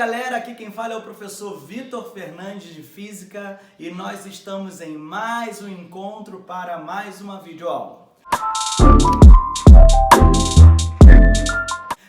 galera, aqui quem fala é o professor Vitor Fernandes de Física e nós estamos em mais um encontro para mais uma videoaula.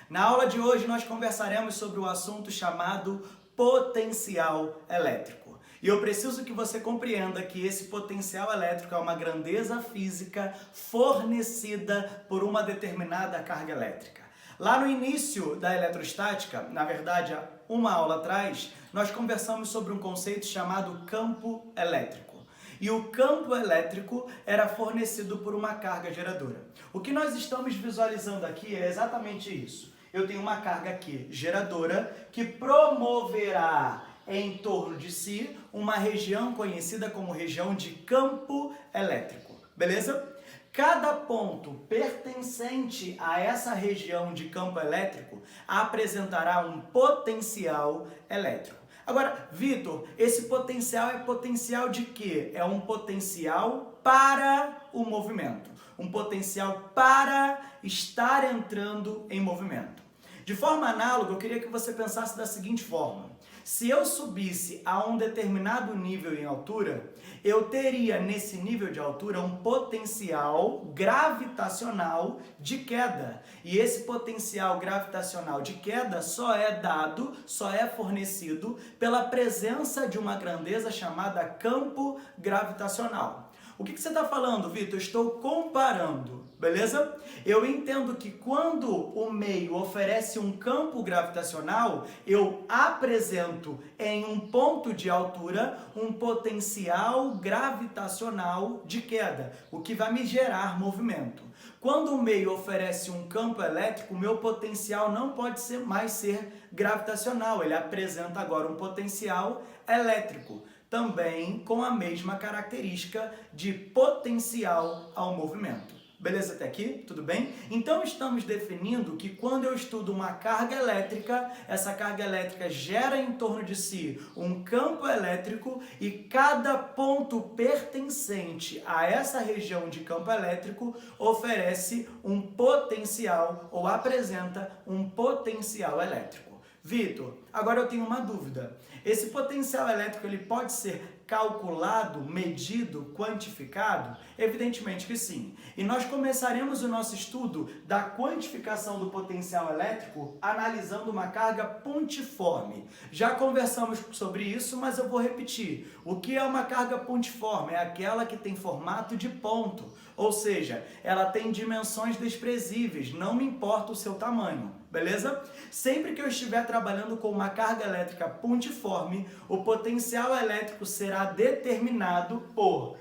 Na aula de hoje nós conversaremos sobre o assunto chamado potencial elétrico. E eu preciso que você compreenda que esse potencial elétrico é uma grandeza física fornecida por uma determinada carga elétrica. Lá no início da eletrostática, na verdade, uma aula atrás, nós conversamos sobre um conceito chamado campo elétrico. E o campo elétrico era fornecido por uma carga geradora. O que nós estamos visualizando aqui é exatamente isso. Eu tenho uma carga aqui geradora que promoverá em torno de si uma região conhecida como região de campo elétrico. Beleza? Cada ponto pertencente a essa região de campo elétrico apresentará um potencial elétrico. Agora, Vitor, esse potencial é potencial de quê? É um potencial para o movimento. Um potencial para estar entrando em movimento. De forma análoga, eu queria que você pensasse da seguinte forma. Se eu subisse a um determinado nível em altura, eu teria nesse nível de altura um potencial gravitacional de queda. E esse potencial gravitacional de queda só é dado, só é fornecido pela presença de uma grandeza chamada campo gravitacional. O que você está falando, Vitor? Eu estou comparando, beleza? Eu entendo que quando o meio oferece um campo gravitacional, eu apresento em um ponto de altura um potencial gravitacional de queda, o que vai me gerar movimento. Quando o meio oferece um campo elétrico, o meu potencial não pode mais ser gravitacional, ele apresenta agora um potencial elétrico. Também com a mesma característica de potencial ao movimento. Beleza até aqui? Tudo bem? Então estamos definindo que quando eu estudo uma carga elétrica, essa carga elétrica gera em torno de si um campo elétrico e cada ponto pertencente a essa região de campo elétrico oferece um potencial ou apresenta um potencial elétrico. Vitor, agora eu tenho uma dúvida. Esse potencial elétrico ele pode ser calculado, medido, quantificado? Evidentemente que sim. E nós começaremos o nosso estudo da quantificação do potencial elétrico analisando uma carga pontiforme. Já conversamos sobre isso, mas eu vou repetir. O que é uma carga pontiforme? É aquela que tem formato de ponto, ou seja, ela tem dimensões desprezíveis, não me importa o seu tamanho. Beleza? Sempre que eu estiver trabalhando com uma carga elétrica pontiforme, o potencial elétrico será determinado por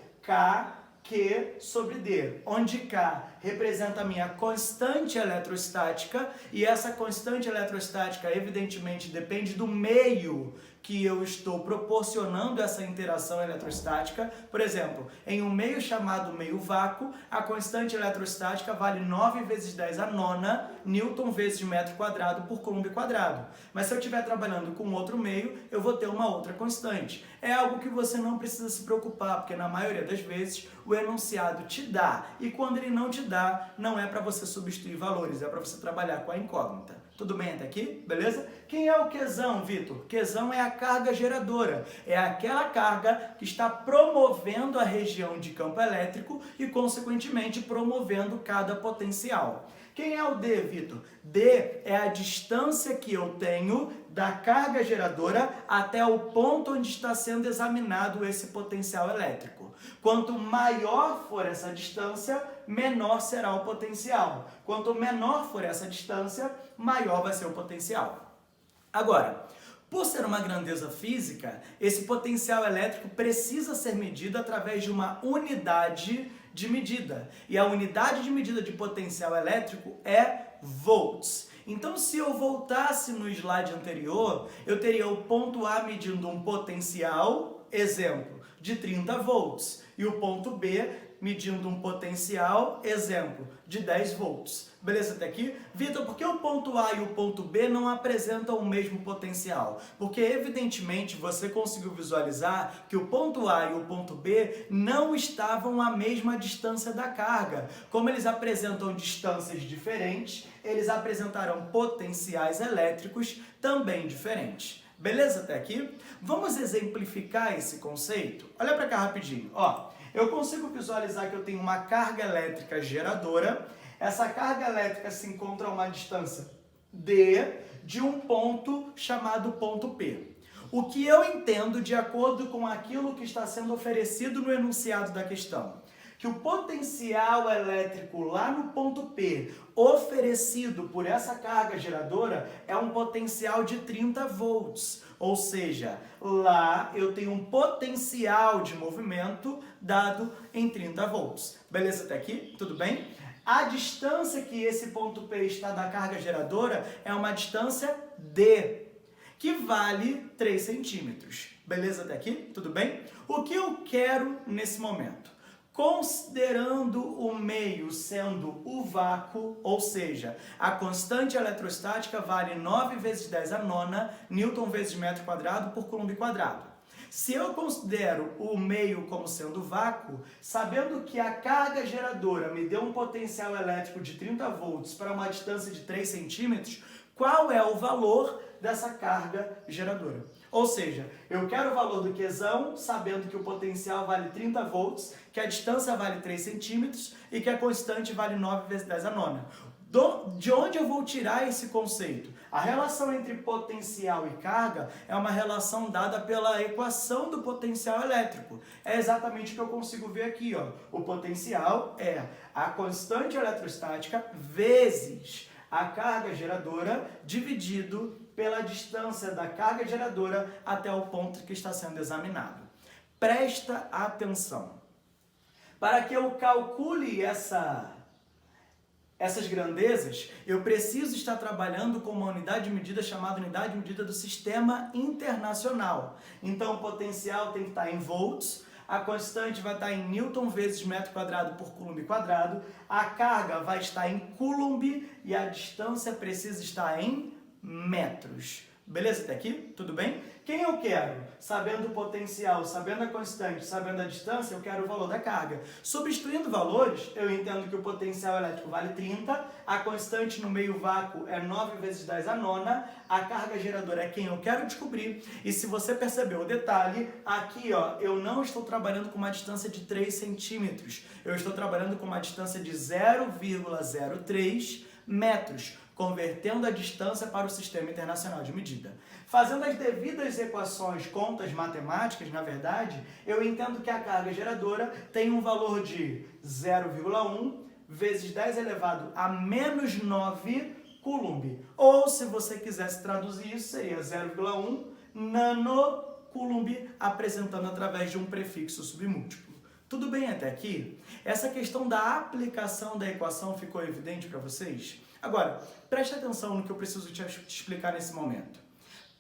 Q sobre D, onde K representa a minha constante eletrostática e essa constante eletrostática evidentemente depende do meio que eu estou proporcionando essa interação eletrostática. Por exemplo, em um meio chamado meio vácuo, a constante eletrostática vale 9 vezes 10 a nona newton vezes metro quadrado por coulomb quadrado. Mas se eu estiver trabalhando com outro meio, eu vou ter uma outra constante. É algo que você não precisa se preocupar, porque na maioria das vezes o enunciado te dá. E quando ele não te dá, não é para você substituir valores, é para você trabalhar com a incógnita. Tudo bem até aqui? Beleza? Quem é o Qzão, Vitor? Qzão é a carga geradora. É aquela carga que está promovendo a região de campo elétrico e, consequentemente, promovendo cada potencial. Quem é o D, Vitor? D é a distância que eu tenho da carga geradora até o ponto onde está sendo examinado esse potencial elétrico. Quanto maior for essa distância, menor será o potencial. Quanto menor for essa distância, maior vai ser o potencial. Agora, por ser uma grandeza física, esse potencial elétrico precisa ser medido através de uma unidade de medida. E a unidade de medida de potencial elétrico é volts. Então, se eu voltasse no slide anterior, eu teria o ponto A medindo um potencial, exemplo, de 30 volts, e o ponto B medindo um potencial, exemplo, de 10 volts. Beleza até aqui? Vitor, por que o ponto A e o ponto B não apresentam o mesmo potencial? Porque, evidentemente, você conseguiu visualizar que o ponto A e o ponto B não estavam à mesma distância da carga. Como eles apresentam distâncias diferentes, eles apresentarão potenciais elétricos também diferentes. Beleza até aqui? Vamos exemplificar esse conceito? Olha para cá rapidinho. Ó, eu consigo visualizar que eu tenho uma carga elétrica geradora. Essa carga elétrica se encontra a uma distância D de um ponto chamado ponto P. O que eu entendo de acordo com aquilo que está sendo oferecido no enunciado da questão? Que o potencial elétrico lá no ponto P oferecido por essa carga geradora é um potencial de 30 volts. Ou seja, lá eu tenho um potencial de movimento dado em 30 volts. Beleza até aqui? Tudo bem? A distância que esse ponto P está da carga geradora é uma distância D, que vale 3 centímetros. Beleza até aqui? Tudo bem? O que eu quero nesse momento? Considerando o meio sendo o vácuo, ou seja, a constante eletrostática vale 9 vezes 10 a nona newton vezes metro quadrado por coulomb quadrado. Se eu considero o meio como sendo vácuo, sabendo que a carga geradora me deu um potencial elétrico de 30 volts para uma distância de 3 centímetros, qual é o valor dessa carga geradora? Ou seja, eu quero o valor do Qzão, sabendo que o potencial vale 30 volts, que a distância vale 3 centímetros e que a constante vale 9 vezes 10 a nona. De onde eu vou tirar esse conceito? A relação entre potencial e carga é uma relação dada pela equação do potencial elétrico. É exatamente o que eu consigo ver aqui, ó. O potencial é a constante eletrostática vezes a carga geradora dividido pela distância da carga geradora até o ponto que está sendo examinado. Presta atenção. Para que eu calcule essas grandezas, eu preciso estar trabalhando com uma unidade de medida chamada unidade de medida do sistema internacional. Então, o potencial tem que estar em volts, a constante vai estar em newton vezes metro quadrado por coulomb quadrado, a carga vai estar em coulomb e a distância precisa estar em metros. Beleza até aqui? Tudo bem? Quem eu quero? Sabendo o potencial, sabendo a constante, sabendo a distância, eu quero o valor da carga. Substituindo valores, eu entendo que o potencial elétrico vale 30, a constante no meio vácuo é 9 vezes 10 a nona, a carga geradora é quem eu quero descobrir. E se você percebeu o detalhe, aqui ó, eu não estou trabalhando com uma distância de 3 centímetros, eu estou trabalhando com uma distância de 0,03 metros, convertendo a distância para o Sistema Internacional de Medida. Fazendo as devidas equações, contas matemáticas, na verdade, eu entendo que a carga geradora tem um valor de 0,1 vezes 10 elevado a menos 9 coulomb. Ou, se você quisesse traduzir isso, seria 0,1 nanocoulomb, apresentando através de um prefixo submúltiplo. Tudo bem até aqui? Essa questão da aplicação da equação ficou evidente para vocês? Agora, preste atenção no que eu preciso te explicar nesse momento.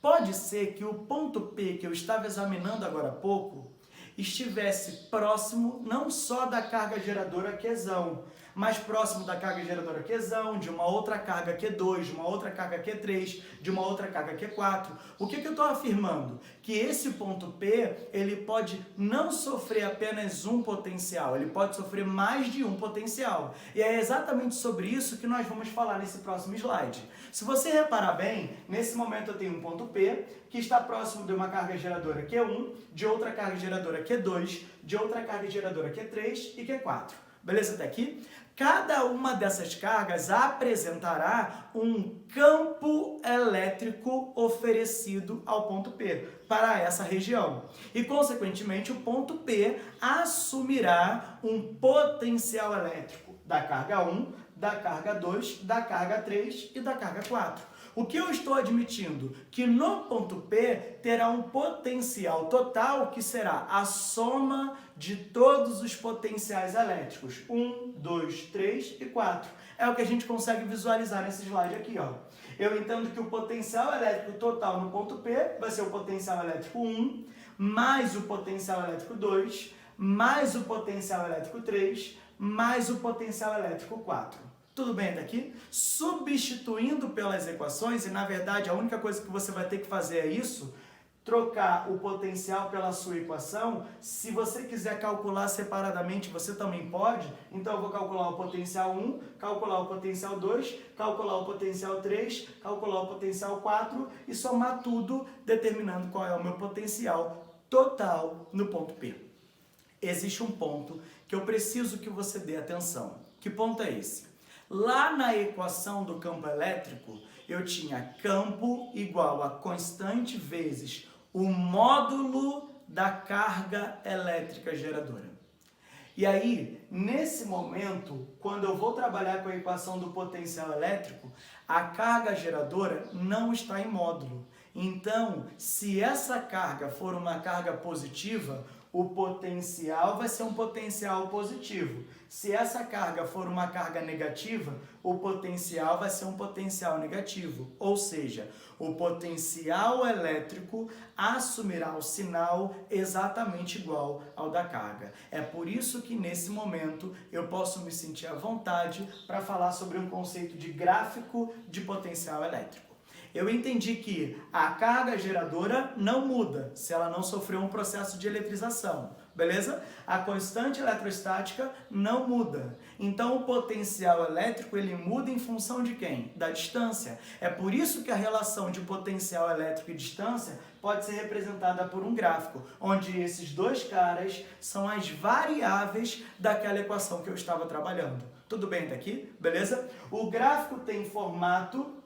Pode ser que o ponto P que eu estava examinando agora há pouco estivesse próximo não só da carga geradora Qzão, mas próximo da carga geradora Qzão, de uma outra carga Q2, de uma outra carga Q3, de uma outra carga Q4. O que eu estou afirmando? Que esse ponto P, ele pode não sofrer apenas um potencial, ele pode sofrer mais de um potencial. E é exatamente sobre isso que nós vamos falar nesse próximo slide. Se você reparar bem, nesse momento eu tenho um ponto P, que está próximo de uma carga geradora Q1, de outra carga geradora Q2, de outra carga geradora Q3 e Q4. Beleza até aqui? Cada uma dessas cargas apresentará um campo elétrico oferecido ao ponto P para essa região. E, consequentemente, o ponto P assumirá um potencial elétrico da carga 1, da carga 2, da carga 3 e da carga 4. O que eu estou admitindo? Que no ponto P terá um potencial total que será a soma de todos os potenciais elétricos. 1, 2, 3 e 4. É o que a gente consegue visualizar nesse slide aqui, ó. Eu entendo que o potencial elétrico total no ponto P vai ser o potencial elétrico 1, mais o potencial elétrico 2, mais o potencial elétrico 3, mais o potencial elétrico 4. Tudo bem daqui? Substituindo pelas equações, e na verdade a única coisa que você vai ter que fazer é isso, trocar o potencial pela sua equação, se você quiser calcular separadamente, você também pode. Então eu vou calcular o potencial 1, calcular o potencial 2, calcular o potencial 3, calcular o potencial 4 e somar tudo, determinando qual é o meu potencial total no ponto P. Existe um ponto que eu preciso que você dê atenção. Que ponto é esse? Lá na equação do campo elétrico, eu tinha campo igual a constante vezes o módulo da carga elétrica geradora. E aí, nesse momento, quando eu vou trabalhar com a equação do potencial elétrico, a carga geradora não está em módulo. Então, se essa carga for uma carga positiva, o potencial vai ser um potencial positivo. Se essa carga for uma carga negativa, o potencial vai ser um potencial negativo. Ou seja, o potencial elétrico assumirá o sinal exatamente igual ao da carga. É por isso que nesse momento eu posso me sentir à vontade para falar sobre um conceito de gráfico de potencial elétrico. Eu entendi que a carga geradora não muda se ela não sofreu um processo de eletrização, beleza? A constante eletrostática não muda. Então o potencial elétrico ele muda em função de quem? Da distância. É por isso que a relação de potencial elétrico e distância pode ser representada por um gráfico, onde esses dois caras são as variáveis daquela equação que eu estava trabalhando. Tudo bem até aqui? Beleza? O gráfico tem formato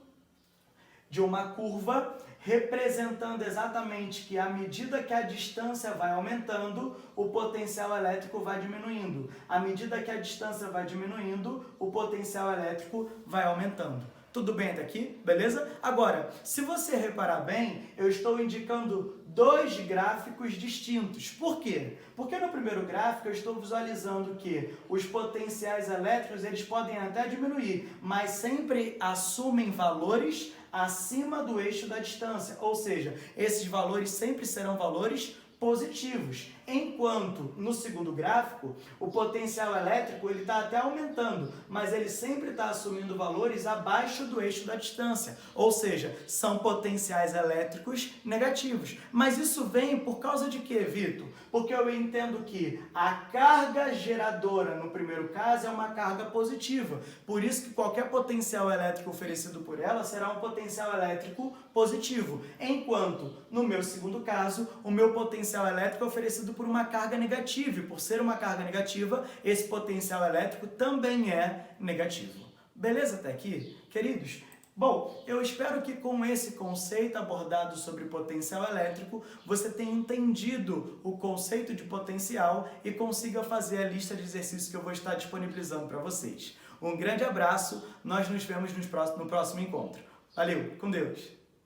de uma curva representando exatamente que à medida que a distância vai aumentando, o potencial elétrico vai diminuindo. À medida que a distância vai diminuindo, o potencial elétrico vai aumentando. Tudo bem até aqui? Beleza? Agora, se você reparar bem, eu estou indicando dois gráficos distintos. Por quê? Porque no primeiro gráfico eu estou visualizando que os potenciais elétricos eles podem até diminuir, mas sempre assumem valores acima do eixo da distância, ou seja, esses valores sempre serão valores positivos, enquanto no segundo gráfico o potencial elétrico ele está até aumentando, mas ele sempre está assumindo valores abaixo do eixo da distância, ou seja, são potenciais elétricos negativos. Mas isso vem por causa de quê, Vitor? Porque eu entendo que a carga geradora no primeiro caso é uma carga positiva, por isso que qualquer potencial elétrico oferecido por ela será um potencial elétrico positivo, enquanto no meu segundo caso o meu potencial elétrico é oferecido por uma carga negativa, e por ser uma carga negativa, esse potencial elétrico também é negativo. Beleza até aqui, queridos? Bom, eu espero que com esse conceito abordado sobre potencial elétrico, você tenha entendido o conceito de potencial e consiga fazer a lista de exercícios que eu vou estar disponibilizando para vocês. Um grande abraço, nós nos vemos no próximo encontro. Valeu, com Deus!